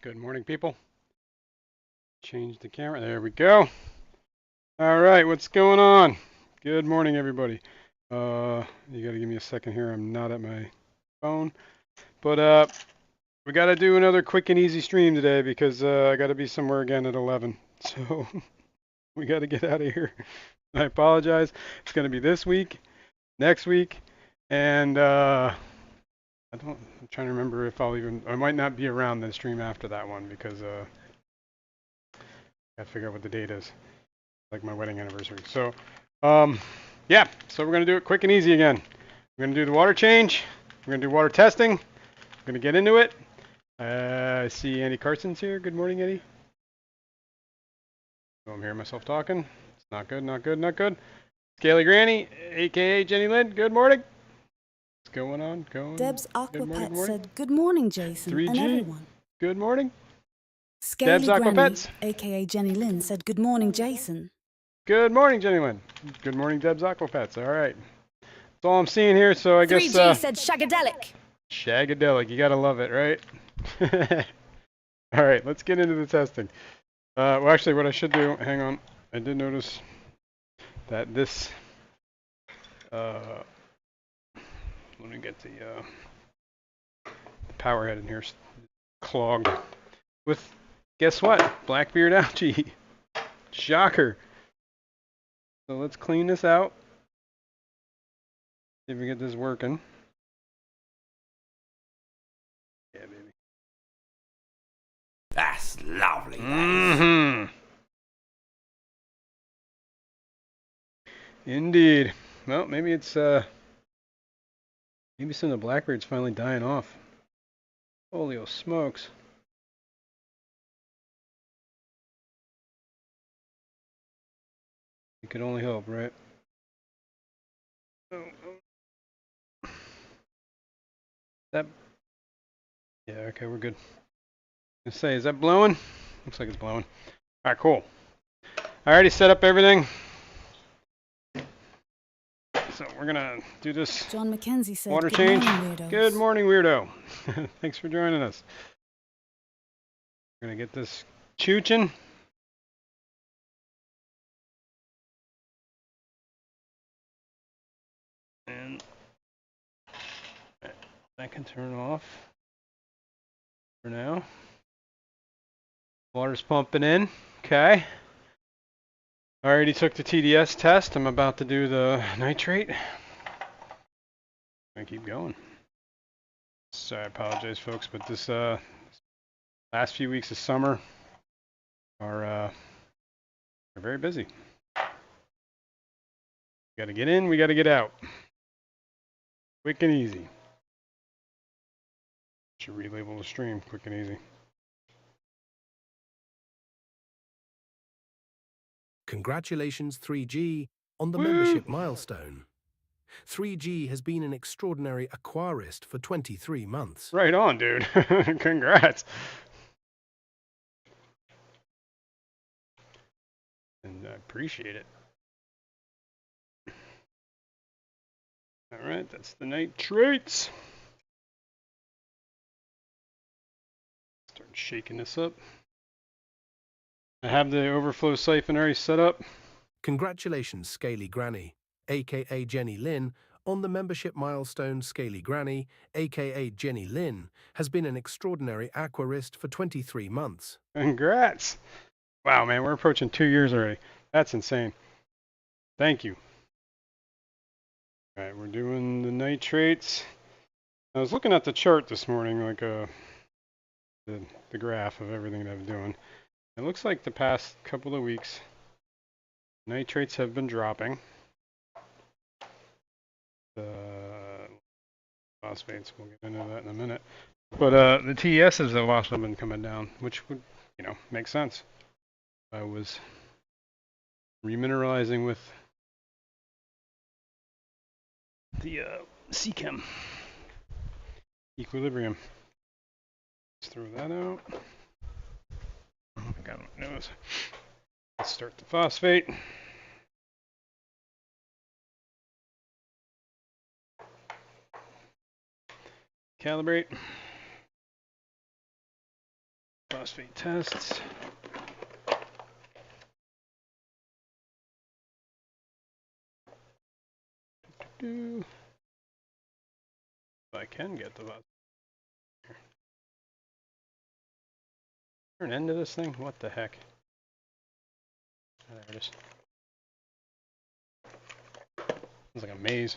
Good morning, people. Change the camera. There we go. All right, what's going on? Good morning, everybody. You got to give me a second here. I'm not at my phone, but we got to do another quick and easy stream today because I got to be somewhere again at 11. So we got to get out of here. I apologize. It's going to be this week, next week, and I'm trying to remember if I might not be around the stream after that one because I got to figure out what the date is, like my wedding anniversary. So, yeah, so we're going to do it quick and easy again. We're going to do the water change. We're going to do water testing. We're going to get into it. I see Andy Carson's here. Good morning, Eddie. Oh, I'm hearing myself talking. It's not good, not good, not good. Scaly Granny, a.k.a. Jenny Lynn. Good morning. What's going on? Deb's Good morning, Aquapet good morning. said, "Good morning, Jason 3G. and everyone." Good morning. Scaly Deb's Granny, Aquapets. aka Jenny Lynn, said, "Good morning, Jason." Good morning, Jenny Lynn. Good morning, Deb's Aquapets. All right. That's all I'm seeing here, so I guess... 3G said shagadelic. Shagadelic. You gotta love it, right? All right, let's get into the testing. Well, actually, what I should do... Hang on. I did notice that this... let me get the power head in here clogged with... Guess what? Blackbeard algae. Shocker. So let's clean this out. See if we get this working. Yeah, baby. That's lovely. Mm-hmm. Indeed. Well, maybe it's maybe some of the blackbeard's finally dying off. Holy smokes. You could only hope, right? Oh. That. Yeah, okay, we're good. I was gonna say, is that blowing? Looks like it's blowing. All right, cool. I already set up everything. So we're gonna do this John McKenzie said, water "Good change. morning, weirdos." Good morning, weirdo. Thanks for joining us. We're gonna get this chooching. And that can turn off for now. Water's pumping in. Okay. I already took the TDS test. I'm about to do the nitrate. I keep going. So I apologize, folks, but this last few weeks of summer are very busy. We got to get in, we got to get out. Quick and easy. Should relabel the stream. Quick and easy. Congratulations, 3G, on the Woo! membership milestone. 3G has been an extraordinary aquarist for 23 months. Right on, dude. Congrats. And I appreciate it. All right, that's the nitrates. Start shaking this up. I have the overflow siphon already set up. Congratulations, Scaly Granny, aka Jenny Lynn, on the membership milestone. Scaly Granny, aka Jenny Lynn, has been an extraordinary aquarist for 23 months. Congrats. Wow, man, we're approaching 2 years already. That's insane. Thank you. All right, we're doing the nitrates. I was looking at the chart this morning, like the graph of everything that I'm doing. It looks like the past couple of weeks, nitrates have been dropping. The phosphates, we'll get into that in a minute. But the TESs have also been coming down, which would, make sense. I was remineralizing with the CChem equilibrium. Let's throw that out. I got my nose. Let's start the phosphate. Calibrate. phosphate tests. If I can get the phosphate. Is there an end to this thing? What the heck? Oh, there it is. It's like a maze.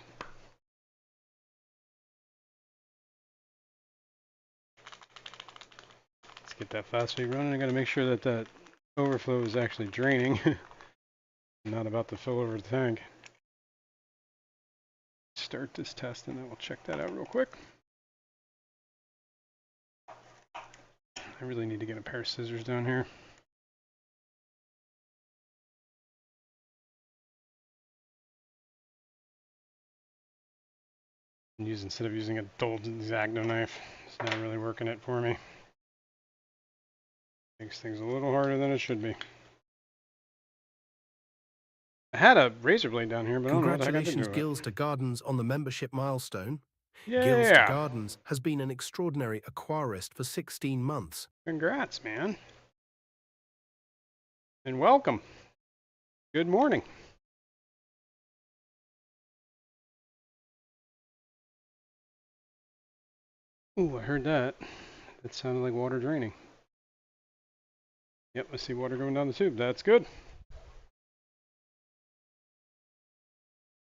Let's get that phosphate running. I got to make sure that that overflow is actually draining. Not about to fill over the tank. Start this test and then we'll check that out real quick. I really need to get a pair of scissors down here. Instead of using a dull X-Acto knife, it's not really working it for me. Makes things a little harder than it should be. I had a razor blade down here, but I don't know what the heck I did Congratulations, to it. Gills to Gardens, on the membership milestone. Yeah. Gills to Gardens has been an extraordinary aquarist for 16 months. Congrats, man. And welcome. Good morning. Ooh, I heard that. That sounded like water draining. Yep, I see water going down the tube. That's good.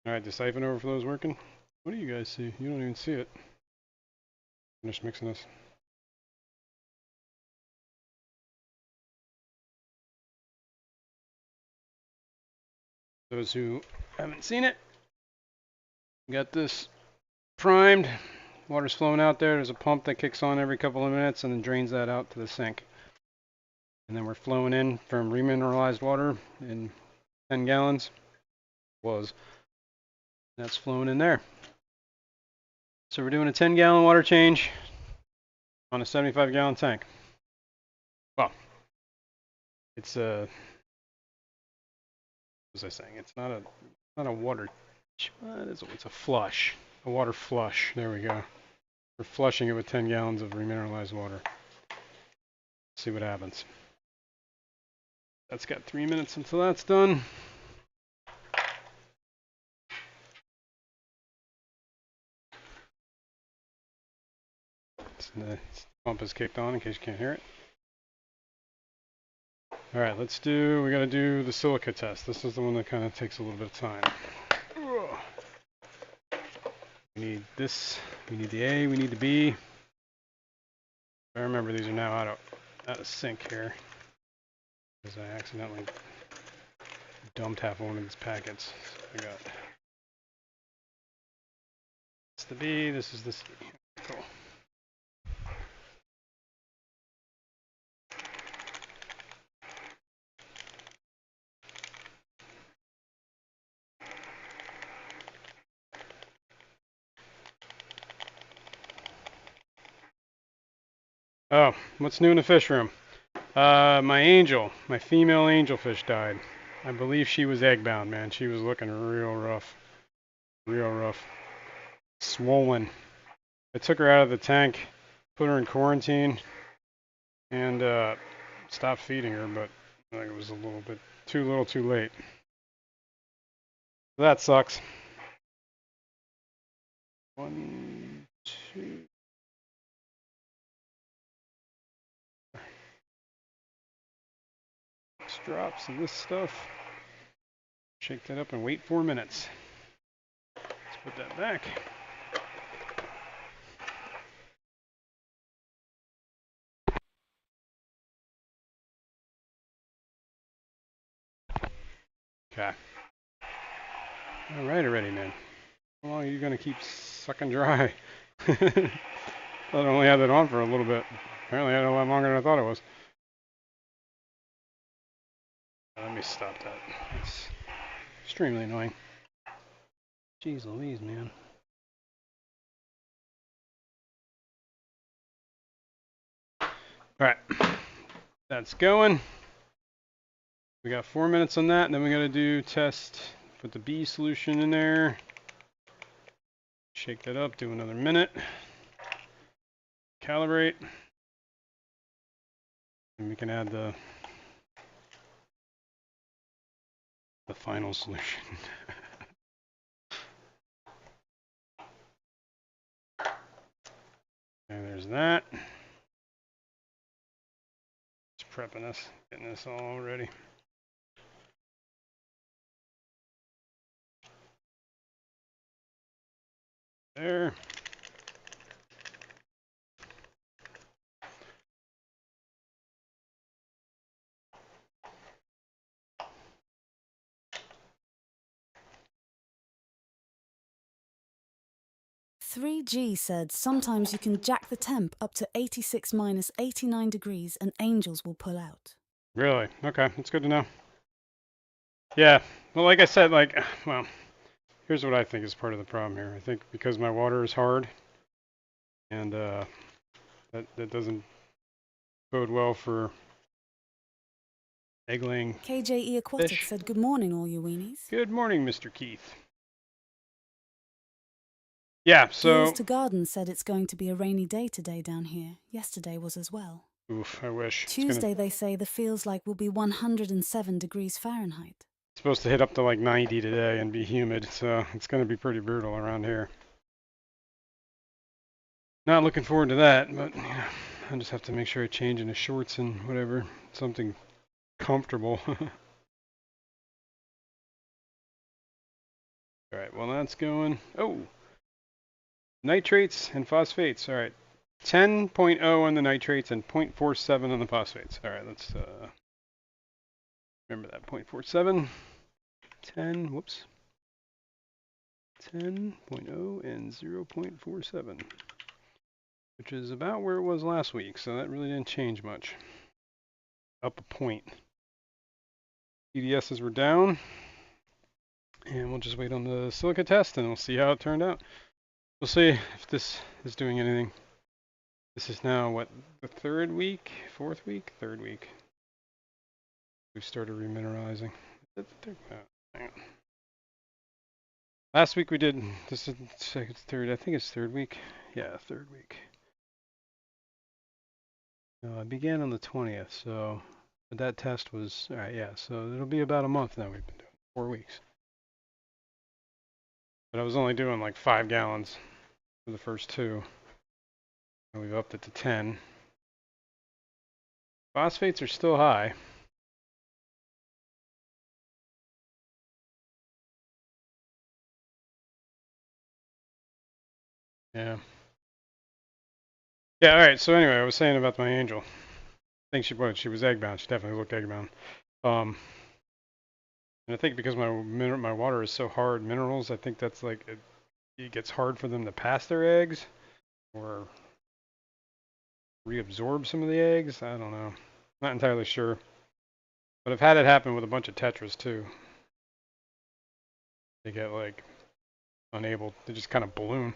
All right, the siphon overflow is working. What do you guys see? You don't even see it. Finish mixing this. Those who haven't seen it, got this primed. Water's flowing out there. There's a pump that kicks on every couple of minutes and then drains that out to the sink. And then we're flowing in from remineralized water in 10 gallons. That's flowing in there. So we're doing a 10-gallon water change on a 75-gallon tank. Well, it's what was I saying? It's not a water. What is it? It's a flush. A water flush. There we go. We're flushing it with 10 gallons of remineralized water. See what happens. That's got 3 minutes until that's done. The pump is kicked on in case you can't hear it. All right, we got to do the silica test. This is the one that kind of takes a little bit of time. We need this, we need the A, we need the B. I remember these are now out of sync here because I accidentally dumped half one of these packets. So I got this the B, this is the C. Cool. Oh, what's new in the fish room? My female angelfish died. I believe she was egg-bound, man. She was looking real rough. Real rough. Swollen. I took her out of the tank, put her in quarantine, and stopped feeding her, but I think it was a little bit too late. That sucks. 1, 2. Drops of this stuff. Shake that up and wait 4 minutes. Let's put that back. Okay. All right already, man. How long are you gonna keep sucking dry? I only had that on for a little bit. Apparently I had a lot longer than I thought it was. Let me stop that. It's extremely annoying. Jeez Louise, man. Alright. That's going. We got 4 minutes on that, and then we gotta do test, put the B solution in there. Shake that up, do another minute. Calibrate. And we can add the final solution. And there's that. Just prepping this, getting this all ready. There. "3G said sometimes you can jack the temp up to 86 minus 89 degrees and angels will pull out." Really? Okay, that's good to know. Yeah, well, like I said, well, here's what I think is part of the problem here. I think because my water is hard, and that doesn't bode well for egg-laying KJE Aquatic fish. said, "Good morning, all you weenies." Good morning, Mr. Keith. Yeah, Gears so... to Garden said it's going to be a rainy day today down here. Yesterday was as well. Oof, I wish. Tuesday, they say the feels like will be 107 degrees Fahrenheit. It's supposed to hit up to like 90 today and be humid, so it's going to be pretty brutal around here. Not looking forward to that, but I just have to make sure I change into shorts and whatever, something comfortable. All right, well, that's going. Oh, nitrates and phosphates. All right, 10.0 on the nitrates and 0.47 on the phosphates. All right, let's remember that 0.47, 10, whoops, 10.0 and 0.47, which is about where it was last week, so that really didn't change much. Up a point. TDSs were down. And we'll just wait on the silica test and we'll see how it turned out. We'll see if this is doing anything. This is now, what, the third week? Fourth week? Third week. We've started remineralizing. Hang on. Last week we did, this is second, third, I think it's third week. Yeah, third week. No, I began on the 20th, so that test was, all right, yeah, so it'll be about a month now we've been doing, 4 weeks. But I was only doing like 5 gallons for the first 2. And we've upped it to 10. Phosphates are still high. Yeah. Yeah, alright, so anyway, I was saying about my angel. I think she was egg bound. She definitely looked egg bound. And I think because my water is so hard, minerals, I think that's like, it gets hard for them to pass their eggs or reabsorb some of the eggs. I don't know. Not entirely sure. But I've had it happen with a bunch of tetras too. They get like unable, they just kind of balloon.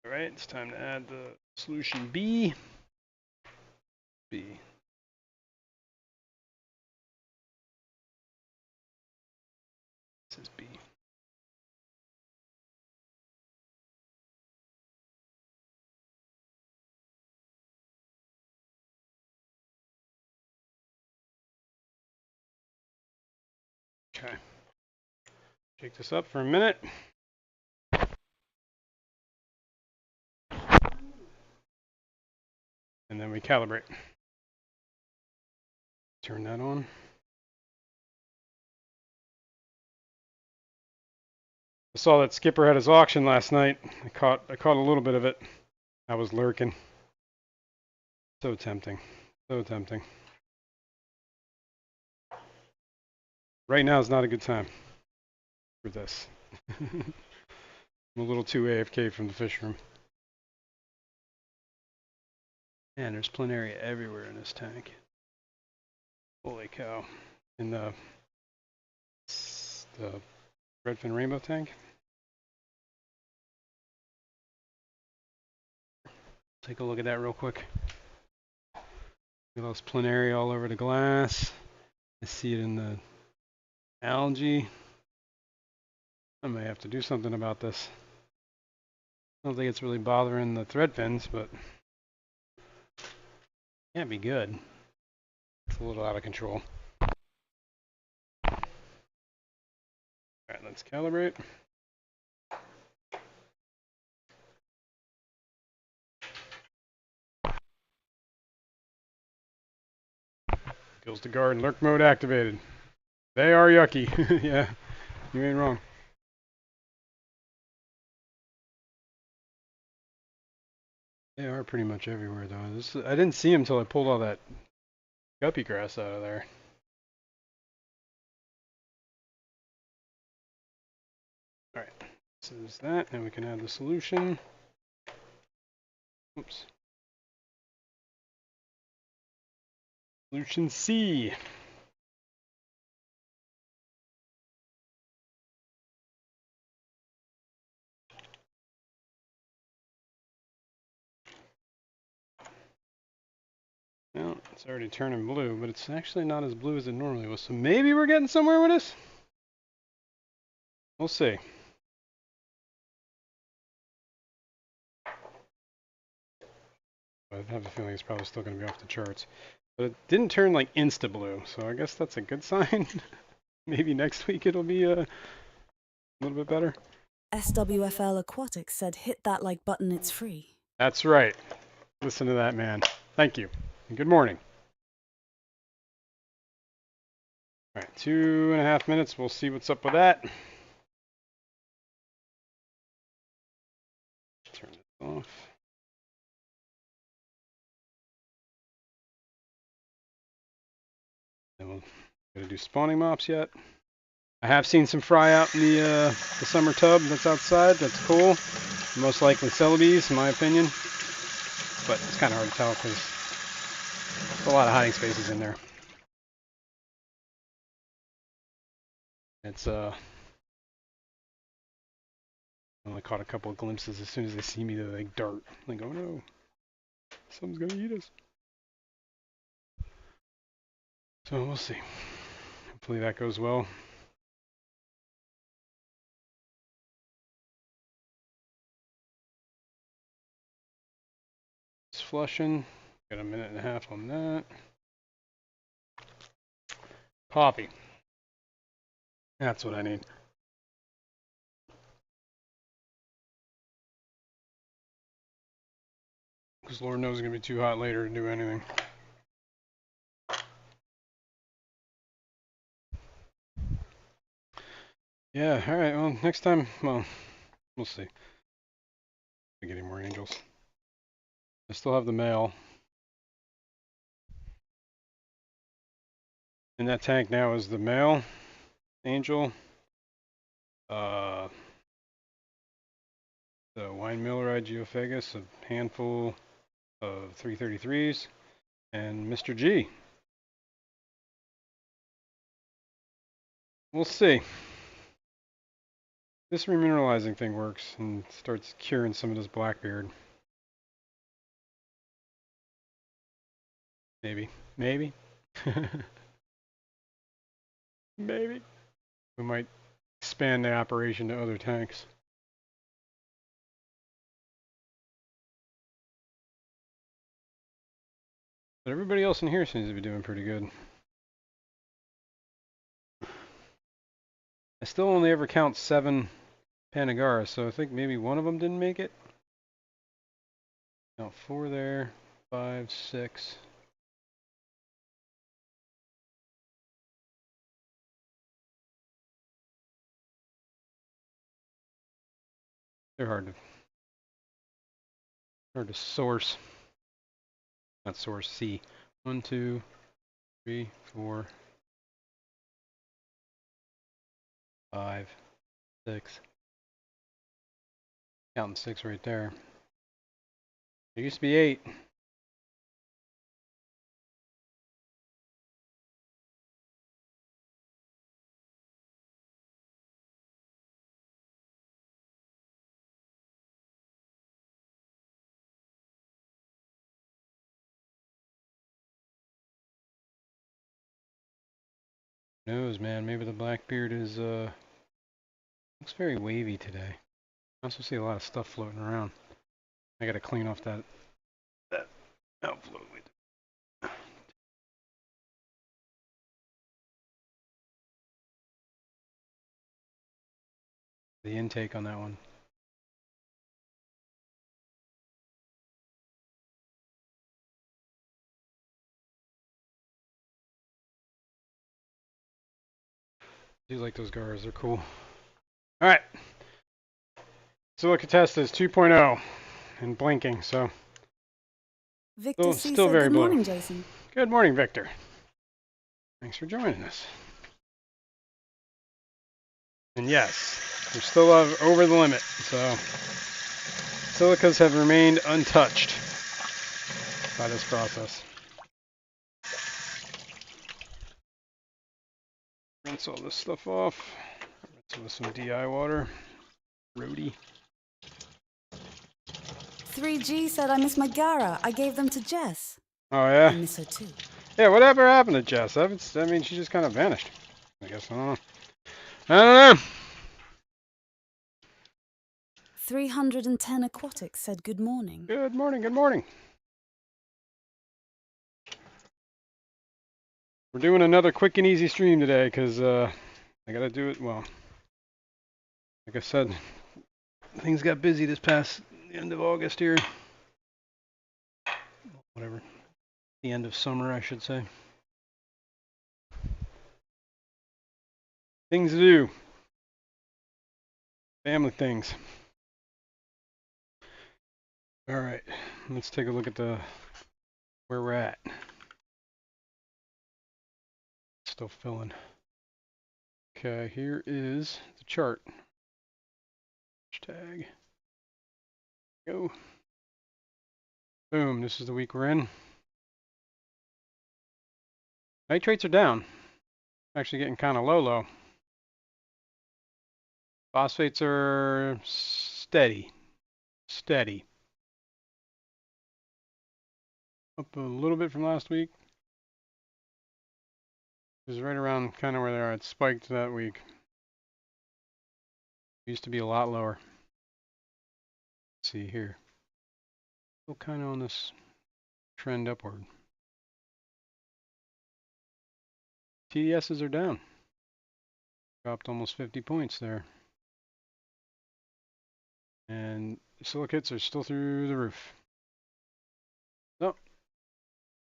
Alright, it's time to add the solution B. B. This is B. Okay. Shake this up for a minute. And then we calibrate. Turn that on. I saw that Skipper had his auction last night. I caught a little bit of it. I was lurking. So tempting. So tempting. Right now is not a good time for this. I'm a little too AFK from the fish room. Man, there's planaria everywhere in this tank. Holy cow. In the redfin rainbow tank. Take a look at that real quick. Look at those planaria all over the glass. I see it in the algae. I may have to do something about this. I don't think it's really bothering the thread fins, but Can't be good. It's a little out of control. Alright, let's calibrate. Kills the guard, lurk mode activated. They are yucky. Yeah, you ain't wrong. They are pretty much everywhere though. I didn't see them until I pulled all that guppy grass out of there. Alright, so there's that, and we can add the solution. Oops. Solution C. Well, it's already turning blue, but it's actually not as blue as it normally was. So maybe we're getting somewhere with this? We'll see. I have a feeling it's probably still going to be off the charts. But it didn't turn like insta blue, so I guess that's a good sign. Maybe next week it'll be a little bit better. SWFL Aquatics said hit that like button, it's free. That's right. Listen to that man. Thank you. And good morning. All right, 2.5 minutes. We'll see what's up with that. Turn this off. And we're gonna do spawning mops yet. I have seen some fry out in the summer tub that's outside. That's cool. Most likely celebes, in my opinion. But it's kind of hard to tell because there's a lot of hiding spaces in there. It's I only caught a couple of glimpses. As soon as they see me, they like dart. Like, oh no, someone's gonna eat us. So we'll see. Hopefully that goes well. It's flushing. Got a 1.5 minutes on that. Coffee. That's what I need. Because Lord knows it's going to be too hot later to do anything. Yeah, alright, well, next time, well, we'll see. We get any more angels. I still have the male. In that tank now is the male angel. The wine millerite geophagus, a handful of 333s, and Mr. G. We'll see. This remineralizing thing works and starts curing some of this blackbeard. Maybe. Maybe. Maybe. We might expand the operation to other tanks. But everybody else in here seems to be doing pretty good. I still only ever count 7 Panagaras, so I think maybe one of them didn't make it. Count 4 there, 5, 6. They're hard to source. Not source, see. 1, 2, 3, 4, 5, 6. Counting 6 right there. There used to be 8. Who knows, man? Maybe the Blackbeard is looks very wavy today. I also see a lot of stuff floating around. I gotta clean off that outflow. the intake on that one. I do like those guards, they're cool. All right. Silica test is 2.0 and blinking, so Victor C still said, very "Good blue. morning, Jason." Good morning, Victor. Thanks for joining us. And yes, we're still over the limit, so silicas have remained untouched by this process. Rinse all this stuff off. Rinse it with some DI water. Roadie. 3G said, "I miss my Gara. I gave them to Jess." Oh yeah. I miss her too. Yeah, whatever happened to Jess? I mean, she just kind of vanished. I guess I don't know. I don't know. 310 Aquatics said, "Good morning." Good morning. Good morning. We're doing another quick and easy stream today because I gotta do it. Well, like I said, things got busy this past end of August here. Whatever. The end of summer, I should say. Things to do. Family things. All right, let's take a look at where we're at. Still filling. Okay, here is the chart. Hashtag. Go. Boom, this is the week we're in. Nitrates are down. Actually getting kind of low. Phosphates are steady. Up a little bit from last week. It was right around kind of where they are. It spiked that week. It used to be a lot lower. Let's see here. Still kind of on this trend upward. TDSs are down. Dropped almost 50 points there. And silicates are still through the roof. So,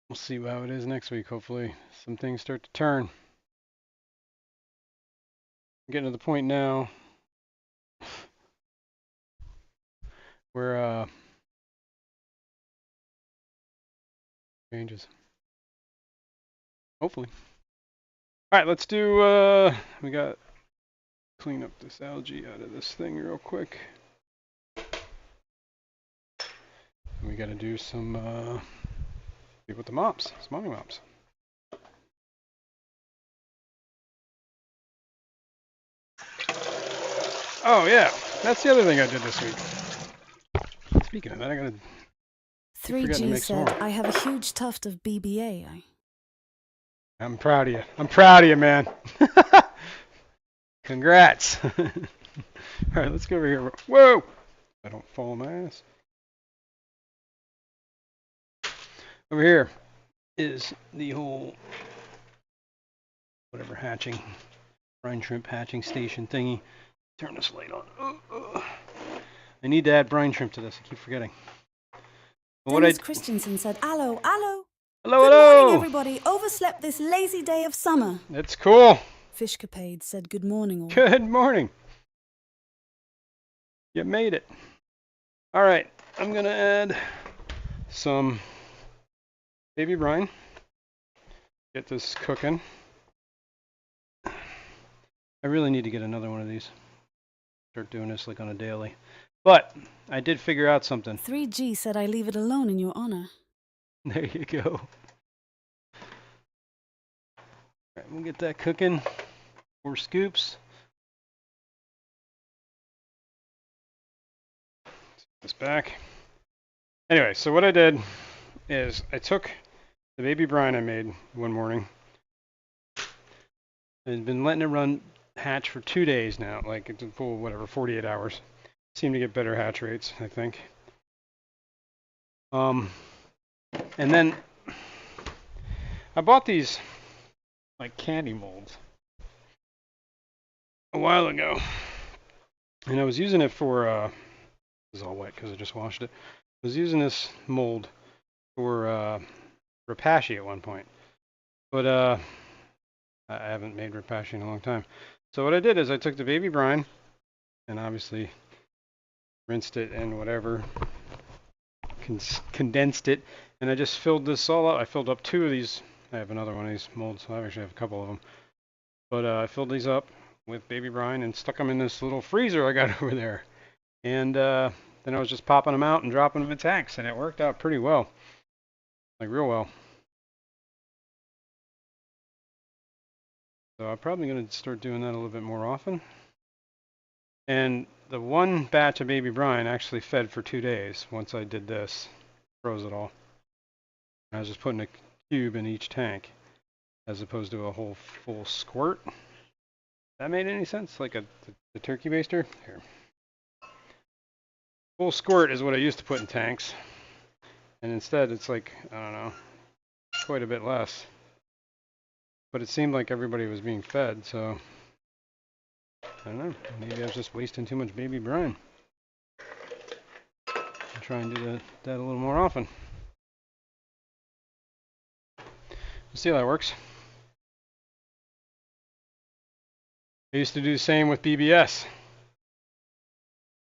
we'll see how it is next week. Hopefully some things start to turn. I'm getting to the point now where changes. Hopefully. All right, let's do we got clean up this algae out of this thing real quick. We got to do some with the mops, smiling mops. Oh yeah, that's the other thing I did this week. Speaking of that, I gotta. 3G said, "I have a huge tuft of BBA." I'm proud of you. I'm proud of you, man. Congrats. All right, let's go over here. Whoa! I don't fall on my ass. Over here is the whole whatever hatching, brine shrimp hatching station thingy. Turn this light on. I need to add brine shrimp to this. I keep forgetting. Dennis Christensen said, "Allo, allo." Hello, Good hello. morning, everybody. Overslept this lazy day of summer. That's cool. Fishcapade said, "Good morning, all." Good morning. You made it. All right, I'm gonna add some baby brine. Get this cooking. I really need to get another one of these. Start doing this like on a daily. But I did figure out something. 3G said, "I leave it alone in your honor." There you go. All right, we'll get that cooking. 4 scoops. This back. Anyway, so what I did is I took the baby brine I made one morning. I've been letting it run hatch for 2 days now, like it's a full, whatever, 48 hours. Seem to get better hatch rates, I think. And then I bought these like candy molds a while ago. And I was using it for, this is all wet because I just washed it. I was using this mold for Repashy at one point. But I haven't made Repashy in a long time. So what I did is I took the baby brine and obviously rinsed it and whatever, condensed it, and I just filled this all up. I filled up 2 of these. I have another one of these molds, so I actually have a couple of them. But I filled these up with baby brine and stuck them in this little freezer I got over there. And then I was just popping them out and dropping them in tanks, and it worked out pretty well, like real well. So I'm probably going to start doing that a little bit more often. And the one batch of baby brine actually fed for 2 days once I did this, froze it all. I was just putting a cube in each tank as opposed to a whole full squirt. That made any sense? Like the turkey baster? Here. Full squirt is what I used to put in tanks. And instead it's like, I don't know, quite a bit less. But it seemed like everybody was being fed, so I don't know. Maybe I was just wasting too much baby brine. I'll try and do that a little more often. We'll see how that works. I used to do the same with BBS.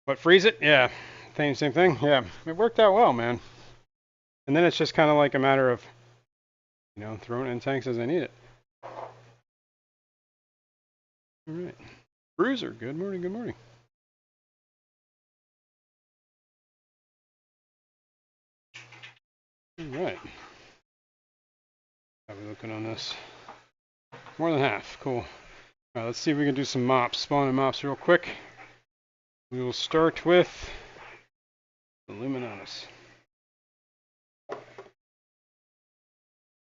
What, freeze it? Yeah. Same thing? Yeah. It worked out well, man. And then it's just kind of like a matter of, you know, throwing it in tanks as I need it. All right. Bruiser, good morning, good morning. All right. How are we looking on this? More than half. Cool. All right, let's see if we can do some mops, spawning mops real quick. We will start with the Luminatus.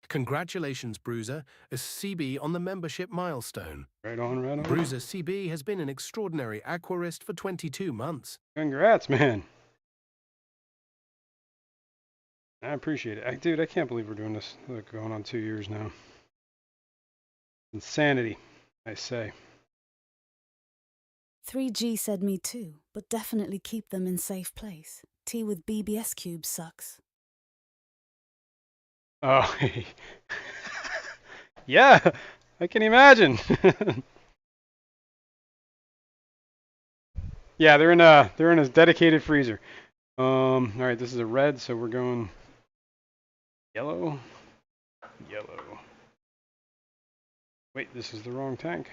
Congratulations, Bruiser, as CB on the membership milestone. Right on, right on. Bruiser CB has been an extraordinary aquarist for 22 months. Congrats, man. I appreciate it. Dude, I can't believe we're doing this. Like, going on 2 years now. Insanity, I say. 3G said me too, but definitely keep them in safe place. Tea with BBS cubes sucks. Oh, yeah, I can imagine. Yeah, they're in a dedicated freezer. All right, this is a red, so we're going yellow. Yellow. Wait, this is the wrong tank.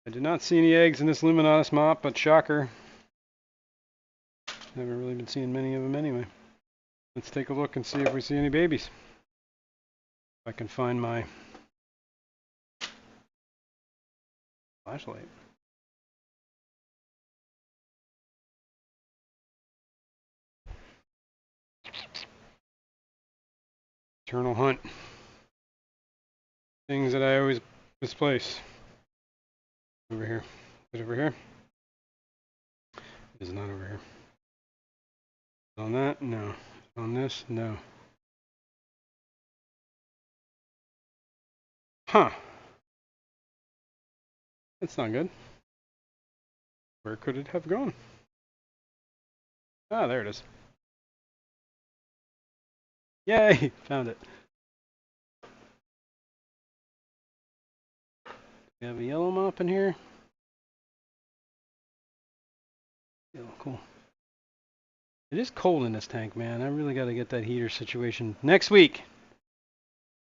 I did not see any eggs in this Luminatus mop, but shocker. Haven't really been seeing many of them anyway. Let's take a look and see if we see any babies. If I can find my flashlight. Eternal hunt. Things that I always misplace. Over here. Is it over here? It is not over here. On that? No. On this? No. Huh. That's not good. Where could it have gone? Ah, there it is. Yay! Found it. We have a yellow mop in here. Yellow, cool. It is cold in this tank, man. I really got to get that heater situation. Next week,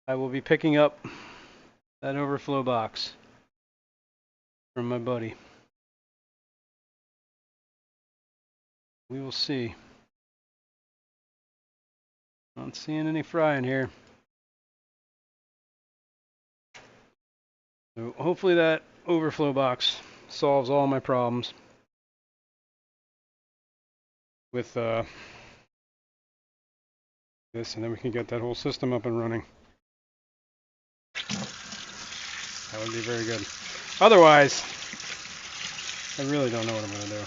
I will be picking up that overflow box from my buddy. We will see. Not seeing any fry in here. So hopefully that overflow box solves all my problems with this, and then we can get that whole system up and running. That would be very good. Otherwise, I really don't know what I'm going to do.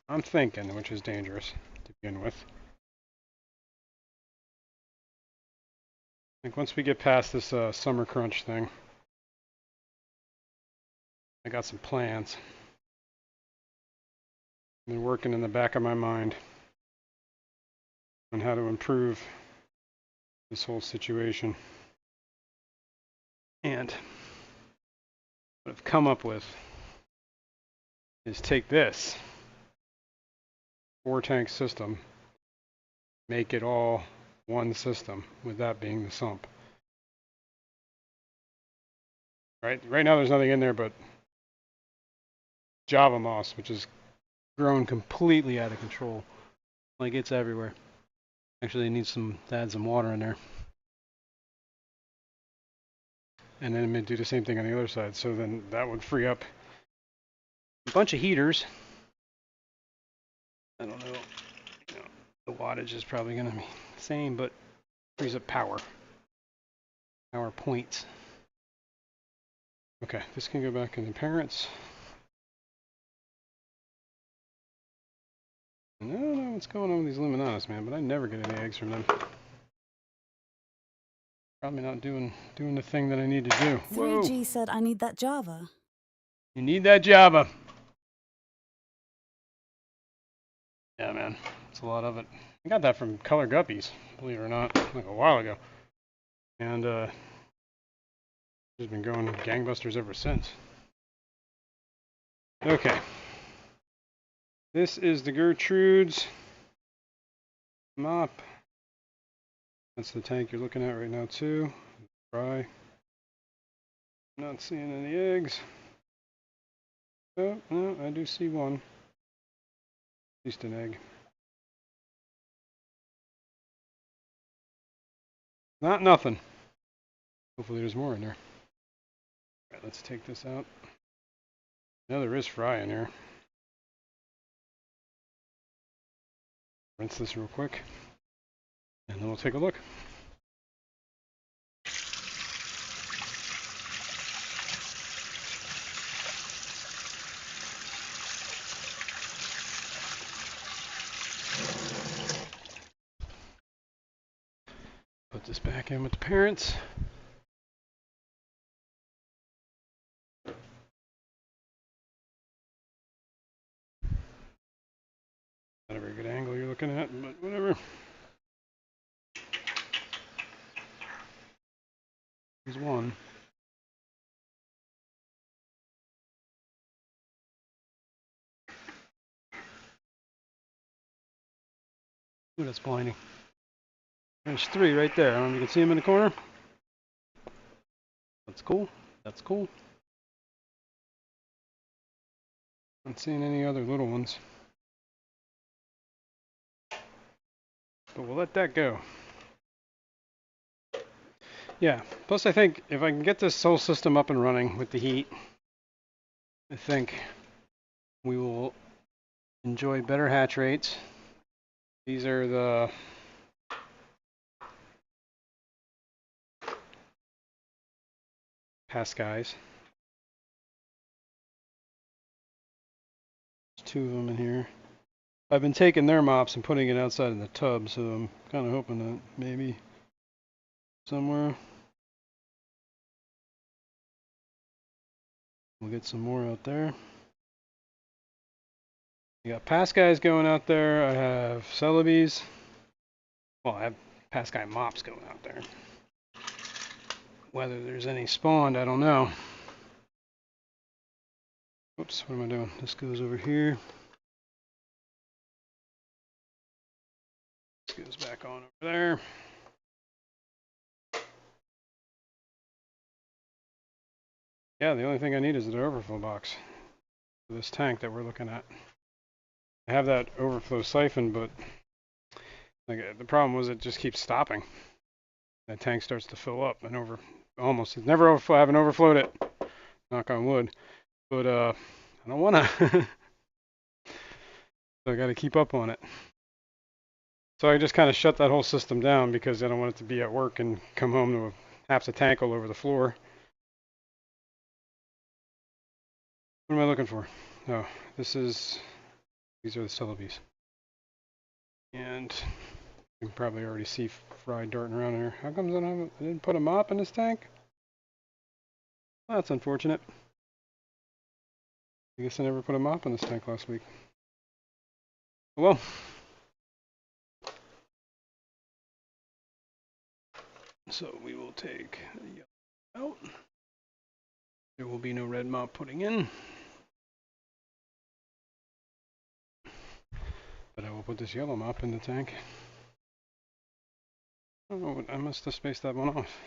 I'm thinking, which is dangerous to begin with. think once we get past this summer crunch thing, I got some plans. I've been working in the back of my mind on how to improve this whole situation. And what I've come up with is take this 4-tank system, make it all one system, with that being the sump. Right now there's nothing in there but Java moss, which has grown completely out of control. Like, it's everywhere. Actually, it needs to add some water in there. And then I'm going to do the same thing on the other side. So then that would free up a bunch of heaters. I don't know. The wattage is probably going to be the same, but frees up power. Power points. Okay, this can go back into parents. I don't know what's going on with these Luminonis, man, but I never get any eggs from them. Probably not doing the thing that I need to do. 3G said, I need that Java. You need that Java. Yeah, man. It's a lot of it. I got that from Color Guppies, believe it or not, like a while ago. And it's been going gangbusters ever since. Okay. This is the Gertrude's mop. That's the tank you're looking at right now too. Dry. Not seeing any eggs. Oh, no, I do see one. At least an egg. Not nothing. Hopefully there's more in there. Alright, let's take this out. Now there is fry in here. Rinse this real quick. And then we'll take a look. Put this back in with the parents. Not a very good angle you're looking at, but whatever. There's one. Ooh, that's blinding. There's 3 right there. I don't know if you can see them in the corner. That's cool. That's cool. Not seeing any other little ones. But we'll let that go. Yeah, plus I think if I can get this whole system up and running with the heat, I think we will enjoy better hatch rates. These are the Pascais. There's 2 of them in here. I've been taking their mops and putting it outside in the tub, so I'm kind of hoping that maybe somewhere we'll get some more out there. We got Pascais going out there. I have Celebes. Well, I have Pascai mops going out there. Whether there's any spawned, I don't know. Oops, what am I doing? This goes over here. This goes back on over there. Yeah, the only thing I need is the overflow box for this tank that we're looking at. I have that overflow siphon, but like, the problem was it just keeps stopping. That tank starts to fill up and it's never overflow. I haven't overflowed it, knock on wood, but I don't want to. So I got to keep up on it. So I just kind of shut that whole system down because I don't want it to be at work and come home to half the tank all over the floor. What am I looking for? Oh, these are the Celebes. And You can probably already see Fry darting around in here. How comes I didn't put a mop in this tank? Well, that's unfortunate. I guess I never put a mop in this tank last week. Well, so we will take the yellow out. There will be no red mop putting in. But I will put this yellow mop in the tank. Oh, I must have spaced that one off.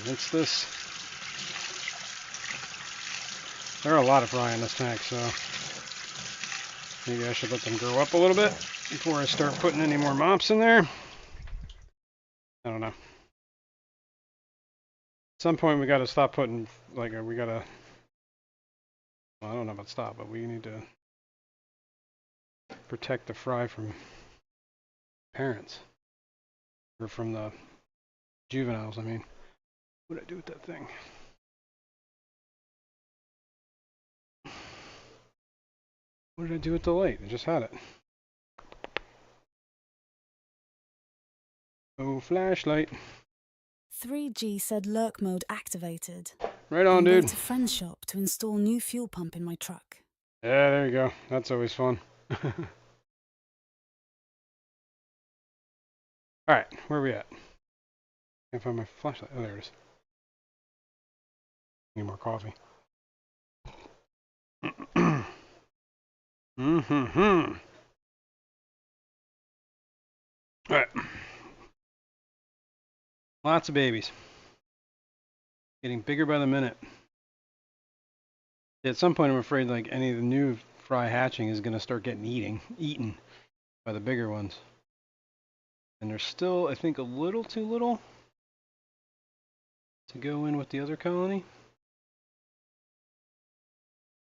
Rinse this. There are a lot of fry in this tank, so maybe I should let them grow up a little bit before I start putting any more mops in there. I don't know. At some point we got to stop putting, like, we got to, well, I don't know about stop, but we need to protect the fry from parents. Or from the juveniles, I mean. What did I do with that thing? What did I do with the light? I just had it. Oh, flashlight. 3G said lurk mode activated. Right on, On dude. way to friend's shop to install new fuel pump in my truck. Yeah, there you go. That's always fun. Alright, where are we at? Can't find my flashlight. Oh, there it is. Need more coffee. Mm-hmm. Alright. Lots of babies. Getting bigger by the minute. At some point, I'm afraid like any of the new fry hatching is going to start getting eaten by the bigger ones. And they're still, I think, a little too little to go in with the other colony.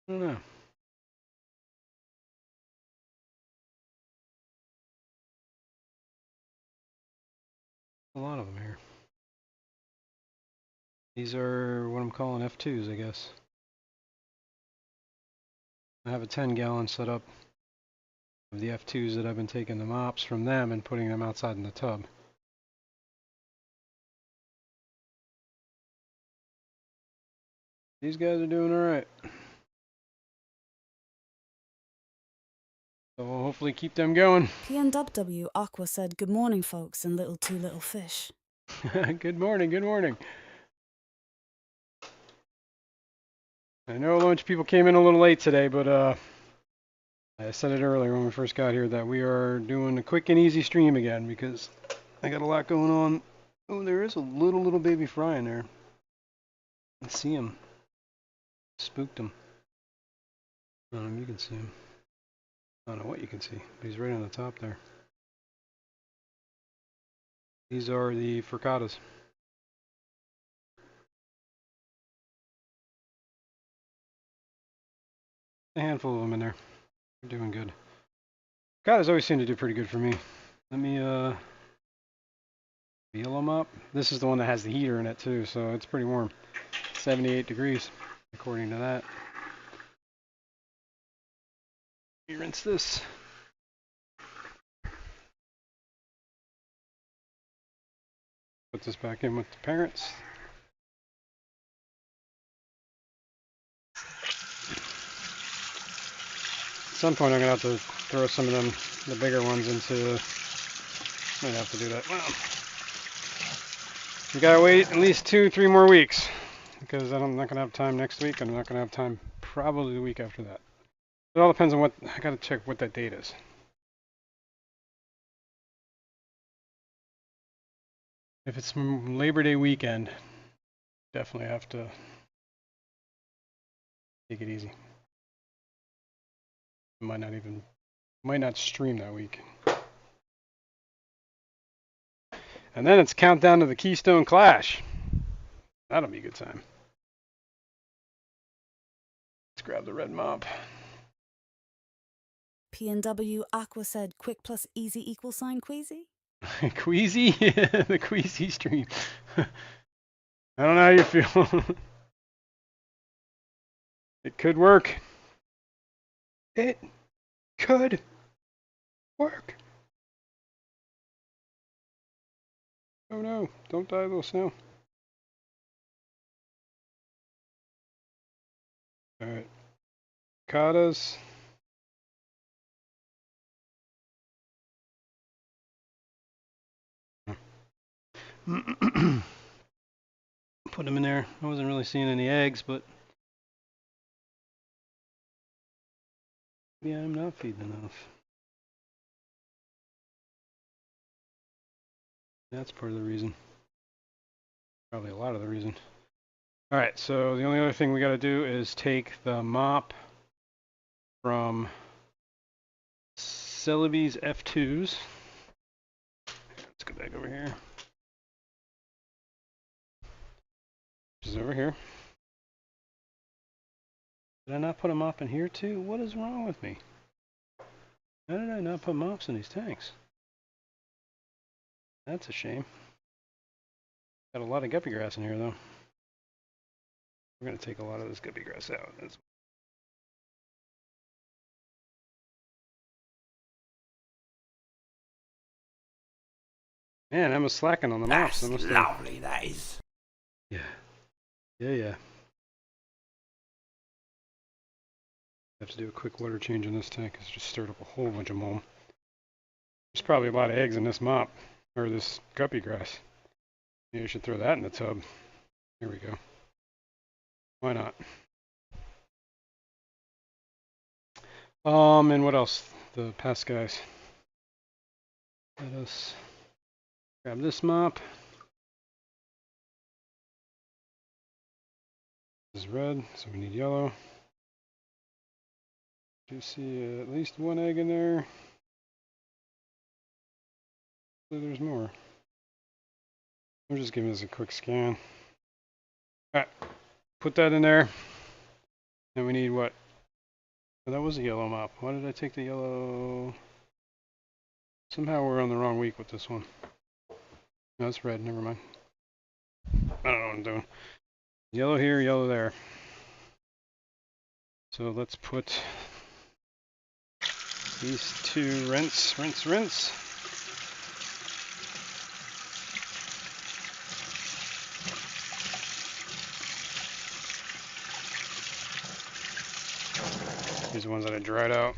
I don't know. A lot of them here. These are what I'm calling F2s, I guess. I have a 10-gallon set up of the F2s that I've been taking the mops from them and putting them outside in the tub. These guys are doing alright. So we'll hopefully keep them going. PNW Aqua said good morning folks and little two little fish. Good morning, good morning. I know a bunch of people came in a little late today, but I said it earlier when we first got here that we are doing a quick and easy stream again because I got a lot going on. Oh, there is a little baby fry in there. Let's see him. Spooked him. You can see him. I don't know what you can see, but he's right on the top there. These are the fricatas. A handful of them in there. They're doing good. Fricatas always seem to do pretty good for me. Let me feel them up. This is the one that has the heater in it too, so it's pretty warm. 78 degrees, according to that. Let me rinse this. Put this back in with the parents. At some point I'm gonna have to throw some of them, the bigger ones, into. Might have to do that. Well, we gotta wait at least 2-3 more weeks because I'm not gonna have time next week, and I'm not gonna have time probably the week after that. It all depends on what I gotta check what that date is. If it's Labor Day weekend, definitely have to take it easy. Might not stream that week. And then it's countdown to the Keystone Clash. That'll be a good time. Let's grab the red mop. PNW Aqua said quick plus easy equal sign queasy. Queasy? The queasy stream. I don't know how you feel. It could work. It could work. Oh no, don't die, little snail. Alright. Cicadas. Put them in there. I wasn't really seeing any eggs, but yeah, I'm not feeding enough. That's part of the reason. Probably a lot of the reason. Alright, so the only other thing we gotta do is take the mop from Celebi's F2s. Let's go back over here. Which is over here. Did I not put a mop in here too? What is wrong with me? How did I not put mops in these tanks? That's a shame. Got a lot of guppy grass in here though. We're gonna take a lot of this guppy grass out. Man, I was slacking on the mops. That's lovely, that is. Yeah. Yeah. Have to do a quick water change in this tank. It's just stirred up a whole bunch of mold. There's probably a lot of eggs in this mop, or this guppy grass. Maybe I should throw that in the tub. Here we go. Why not? And what else? The past guys. Let us grab this mop. This is red, so we need yellow. Do you see at least one egg in there? There's more. I'm just giving this a quick scan. Alright, put that in there. And we need what? Oh, that was a yellow mop. Why did I take the yellow? Somehow we're on the wrong week with this one. No, it's red, never mind. I don't know what I'm doing. Yellow here, yellow there. So let's put these two, rinse. These are the ones that I dried out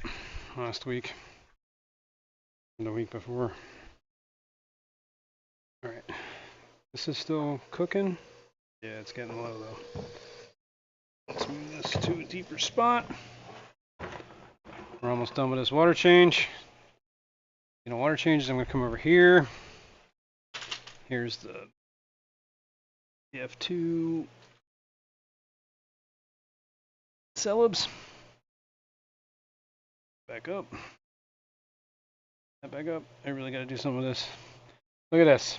last week and the week before. All right, this is still cooking. Yeah, it's getting low though. Let's move this to a deeper spot. We're almost done with this water change. You know, water changes, I'm gonna come over here. Here's the F2 Celebs. Back up. Back up. I really gotta do something with this. Look at this.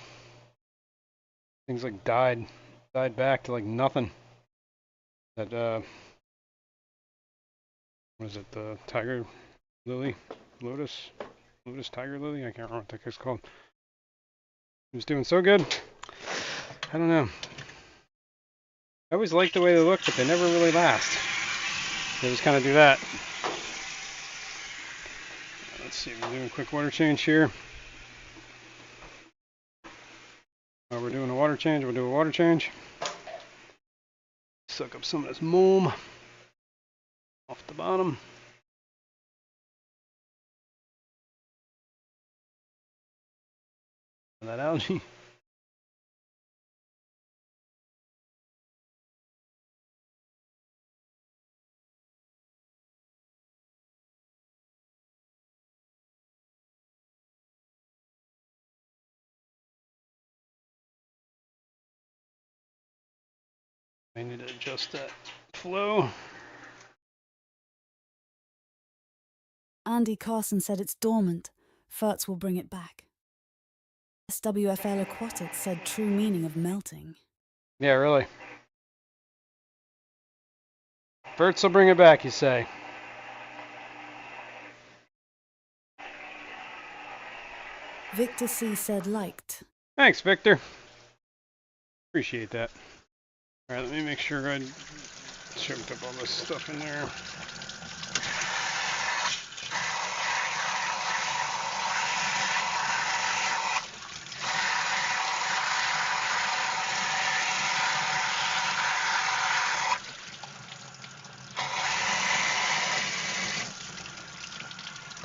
Things like died back to like nothing. That what is it? The tiger lily, lotus tiger lily. I can't remember what that thing's called. It was doing so good. I don't know. I always like the way they look, but they never really last. They just kind of do that. Let's see, we're doing a quick water change here. While we're doing a water change, we'll do a water change. Suck up some of this mold off the bottom. That algae. I need to adjust that flow. Andy Carson said it's dormant. Fertz will bring it back. SWFL Aquatics said true meaning of melting. Yeah, really. Fertz will bring it back, you say. Victor C said liked. Thanks, Victor. Appreciate that. All right, let me make sure I choked up all this stuff in there.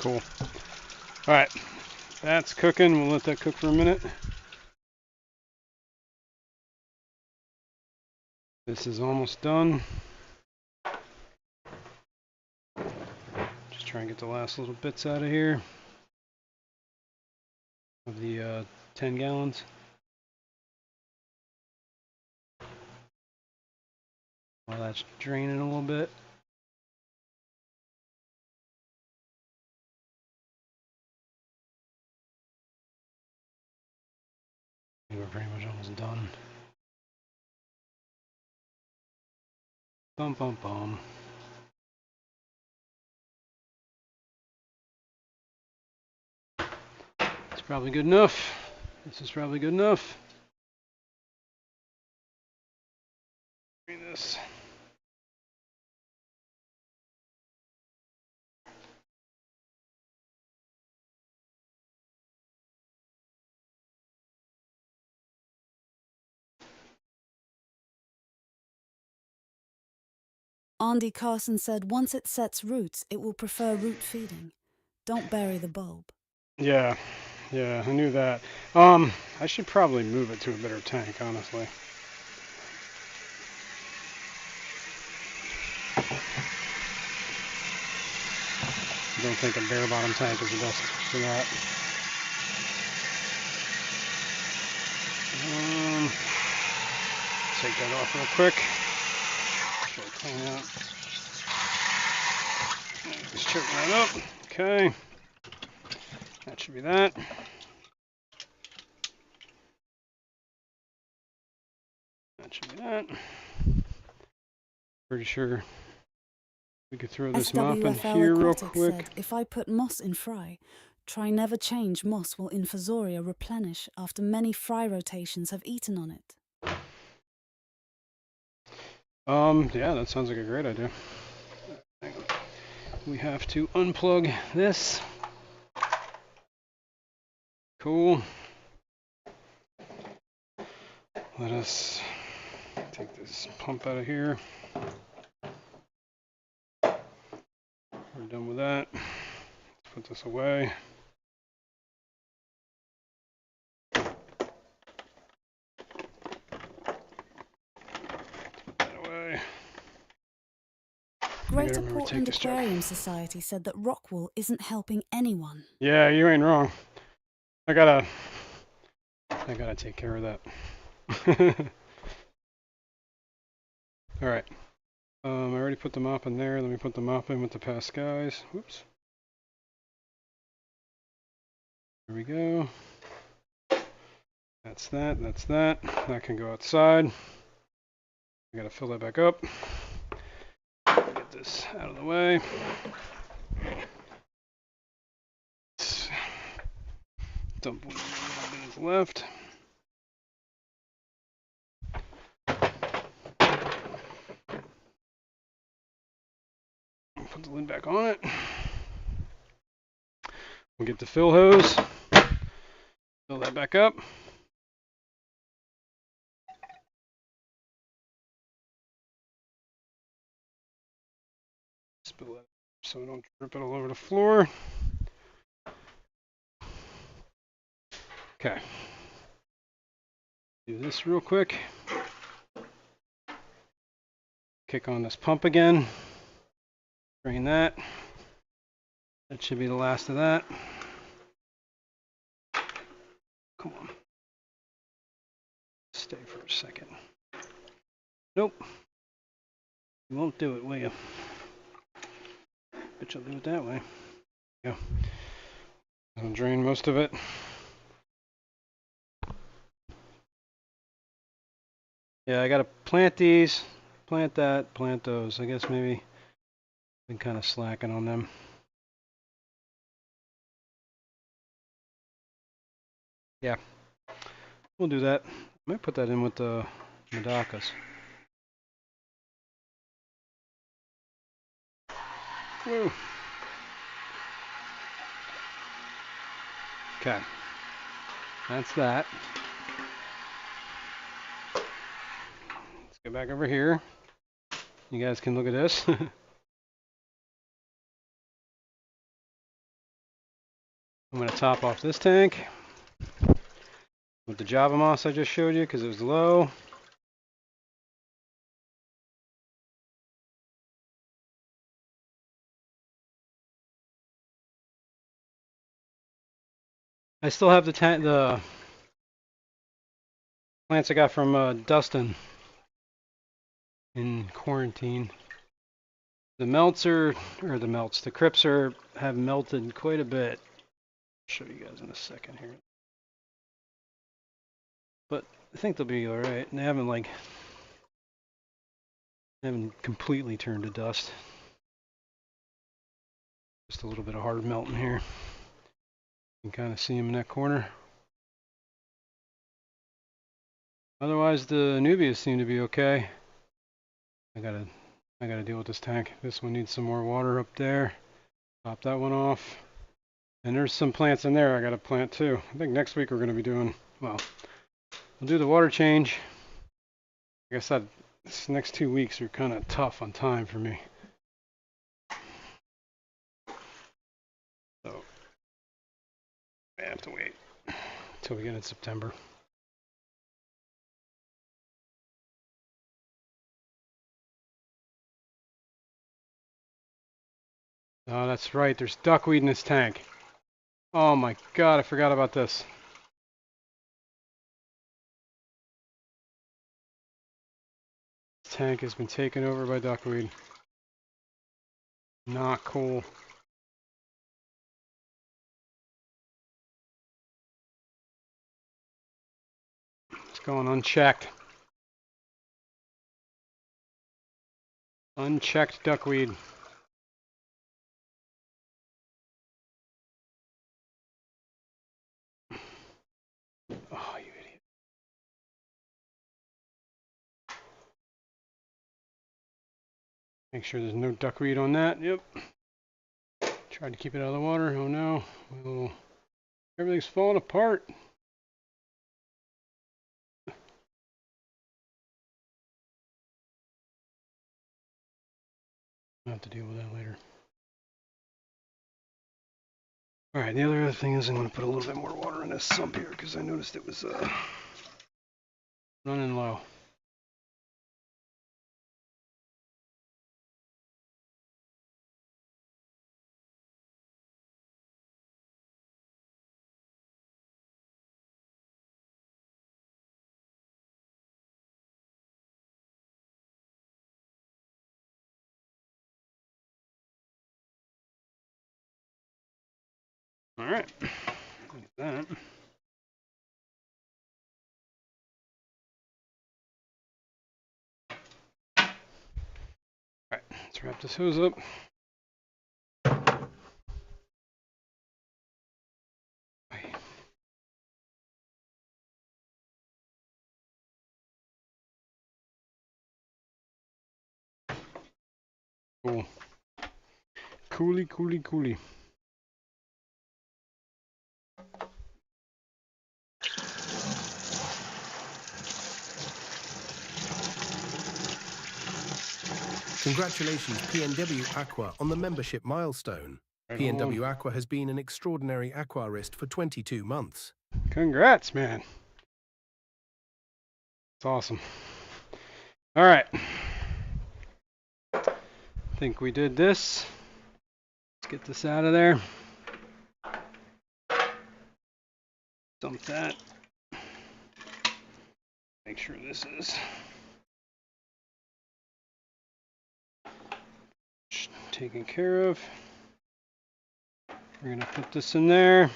Cool. All right, that's cooking. We'll let that cook for a minute. This is almost done. Just try and get the last little bits out of here of the 10 gallons. While that's draining a little bit. We're pretty much almost done. Bum bum bum. It's probably good enough. This is probably good enough. Bring this. Andy Carson said once it sets roots, it will prefer root feeding. Don't bury the bulb. Yeah, I knew that. I should probably move it to a bigger tank, honestly. I don't think a bare bottom tank is the best for that. Take that off real quick. Try to clean out. Just choking that up. Okay. That should be that. That should be that. Pretty sure we could throw this mop in SWFL here real Aquatic quick. said, if I put moss in fry, try never change moss will infusoria replenish after many fry rotations have eaten on it. Yeah, that sounds like a great idea. We have to unplug this. Cool. Let us take this pump out of here. We're done with that. Let's put this away. Put that away. Greater Portland Aquarium Society said that rock wool isn't helping anyone. Yeah, you ain't wrong. I gotta take care of that. All right. I already put the mop in there. Let me put the mop in with the past guys. Whoops. There we go. That's that. That's that. That can go outside. I gotta fill that back up. Get this out of the way. Dump what is left. Put the lid back on it. We'll get the fill hose. Fill that back up. Spill that so we don't drip it all over the floor. Okay. Do this real quick. Kick on this pump again. Drain that. That should be the last of that. Come on. Stay for a second. Nope. You won't do it, will you? Bet you'll do it that way. Yeah. I'll drain most of it. Yeah, I gotta plant these, plant that, plant those. I guess maybe been kind of slacking on them. Yeah, we'll do that. I might put that in with the Madacas. Woo. Okay, that's that. Let's get back over here. You guys can look at this. I'm going to top off this tank with the Java moss I just showed you because it was low. I still have the plants I got from Dustin in quarantine. The the crypts have melted quite a bit. I'll show you guys in a second here. But I think they'll be alright. They haven't completely turned to dust. Just a little bit of hard melting here. You can kind of see them in that corner. Otherwise, the nubias seem to be okay. I gotta deal with this tank. This one needs some more water up there. Top that one off. And there's some plants in there I gotta plant too. I think next week we're gonna be doing, well, we'll do the water change. Like I said, this next 2 weeks are kind of tough on time for me. So I have to wait until we get in September. Oh, that's right. There's duckweed in this tank. Oh my God, I forgot about this. This tank has been taken over by duckweed. Not cool. It's going unchecked. Unchecked duckweed. Oh, you idiot. Make sure there's no duckweed on that. Yep. Tried to keep it out of the water. Oh no. Well, everything's falling apart. I'll have to deal with that later. Alright, the other thing is I'm going to put a little bit more water in this sump here because I noticed it was running low. Alright, like that. Alright, let's wrap this hose up. Cool. Coolie, coolie, coolie. Congratulations PNW Aqua on the membership milestone. Right PNW on. Aqua has been an extraordinary aquarist for 22 months. Congrats, man. It's awesome. Alright. Think we did this. Let's get this out of there. Dump that. Make sure this is taken care of. We're gonna put this in there.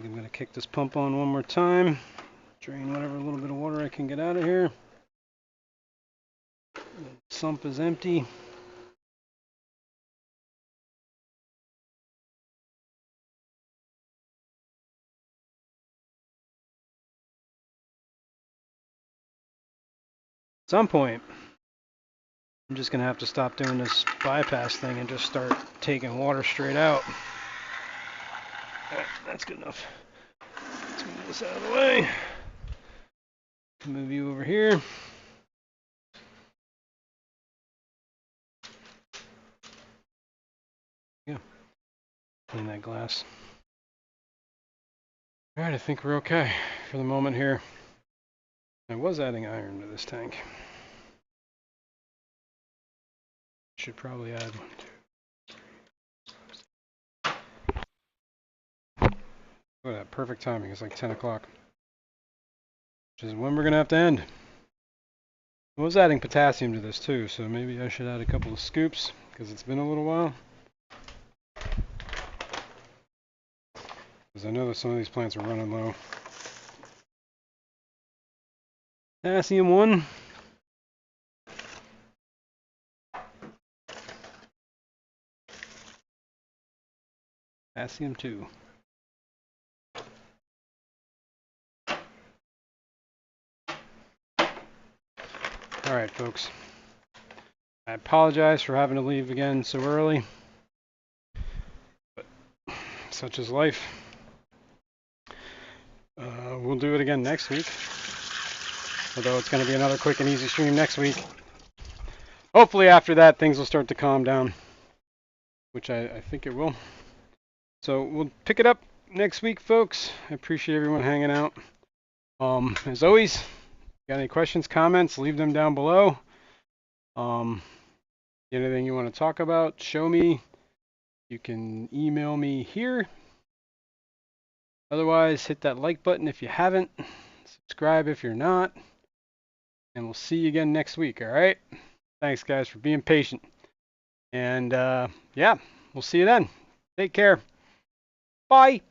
I'm gonna kick this pump on one more time. Drain whatever little bit of water I can get out of here. The sump is empty. At some point, I'm just gonna have to stop doing this bypass thing and just start taking water straight out. Right, that's good enough. Let's move this out of the way. Move you over here. Yeah. Clean that glass. All right, I think we're okay for the moment here. I was adding iron to this tank. Should probably add one too. Look at that, perfect timing. It's like 10 o'clock, which is when we're gonna have to end. I was adding potassium to this too, so maybe I should add a couple of scoops because it's been a little while. Because I know that some of these plants are running low. Potassium 1. Potassium 2. Alright, folks. I apologize for having to leave again so early. But such is life. We'll do it again next week. Although it's going to be another quick and easy stream next week. Hopefully after that things will start to calm down. Which I think it will. So we'll pick it up next week, folks. I appreciate everyone hanging out. As always, got any questions, comments, leave them down below. Anything you want to talk about, show me. You can email me here. Otherwise, hit that like button if you haven't. Subscribe if you're not. And we'll see you again next week, all right? Thanks, guys, for being patient. And, yeah, we'll see you then. Take care. Bye.